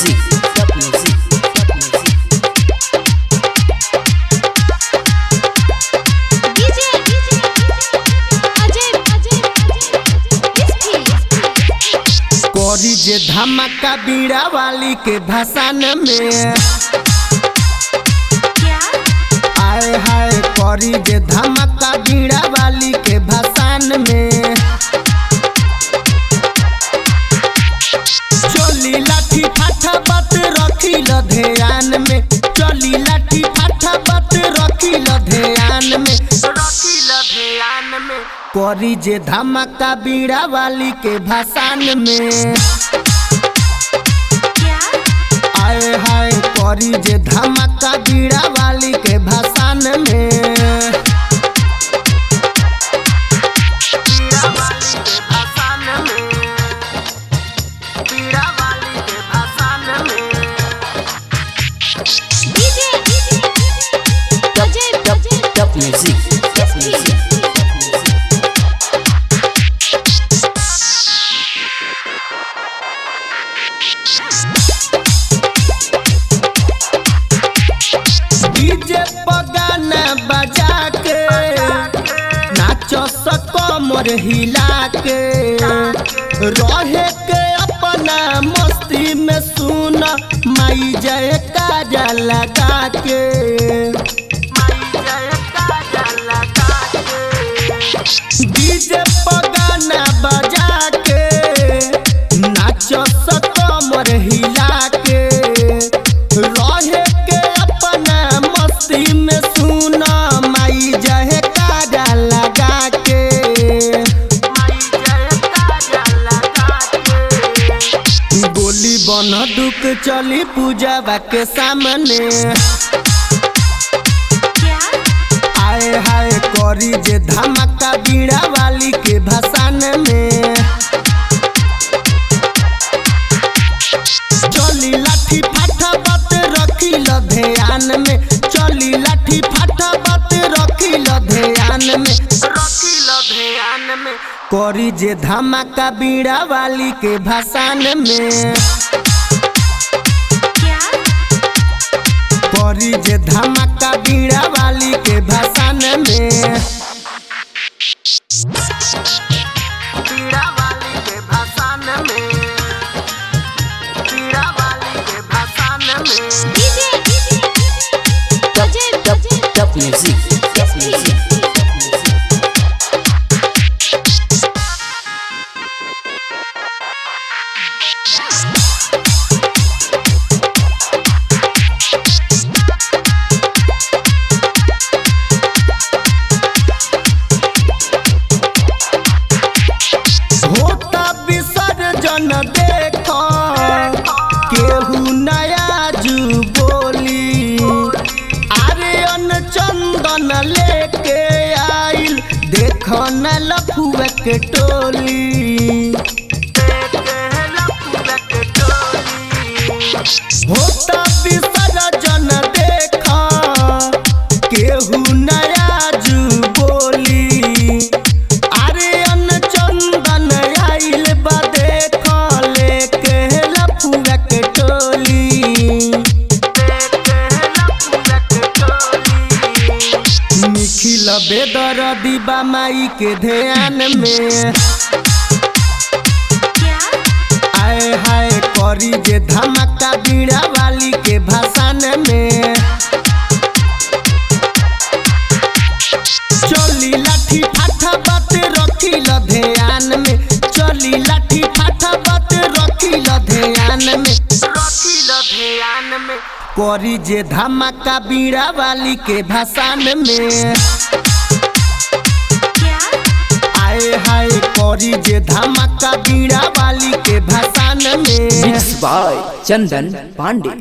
music, top music, top music. कोरी जे धमाका बीड़ा वाली के भाषण में आए हाय कोरी जे धमाका बीड़ा वाली के भाषण में चली लाठी फाठा बात रखी ल ध्यान में चली लाठी फाठा बात रखी ल ध्यान में कोरी जे धमाका बीड़ा वाली के भाषण में आए हाय कोरी जे धमाका बीड़ा वाली के भाषण में Top music, top music. DJ पगाना बजा के नाचो कमर हिला के रहे के अपना मस्ती में सुन माई जय काजा लगा के डीजे पगाना बजा के नाचो कमर हिला के रहे के अपना मस्ती में सुना माई जहे काजा लगा के गोली बन दुख चली पूजावा के सामने आए हाय कोरी जे धमाका बीड़ा वाली के भाषण में चली लाठी फाठा बात रखी ल ध्यान में चली लाठी फाठा बात रखी ल ध्यान में कोरी जे धमाका बीड़ा वाली के भाषण में कोरी जे धमाका बीड़ा वाली के भाषण में बीड़ा वाली के भाषण में बीड़ा वाली के भाषण में Top music, top music. होता विसर्जन देखो केहू नया जू बोली आर्यन चंदन लेके आइल देखो न लफुआ के टोली होता विसर्जन देखो केहू नया जू बोली आर्यन चंदन आइल बा देखो लेके लफुआ के टोली निखिल बेदर दीबा माई के ध्यान में आए हाय कोरी जे धमाका बीड़ा वाली के भाषण में चली लाठी फाठा बात रखी ल ध्यान में चली लाठी फाठा बात रखी ल ध्यान में कोरी जे धमाका बीड़ा वाली के भाषण में आए हाय कोरी जे धमाका बीड़ा वाली के भाषण में Mixed by Chandan Pandey.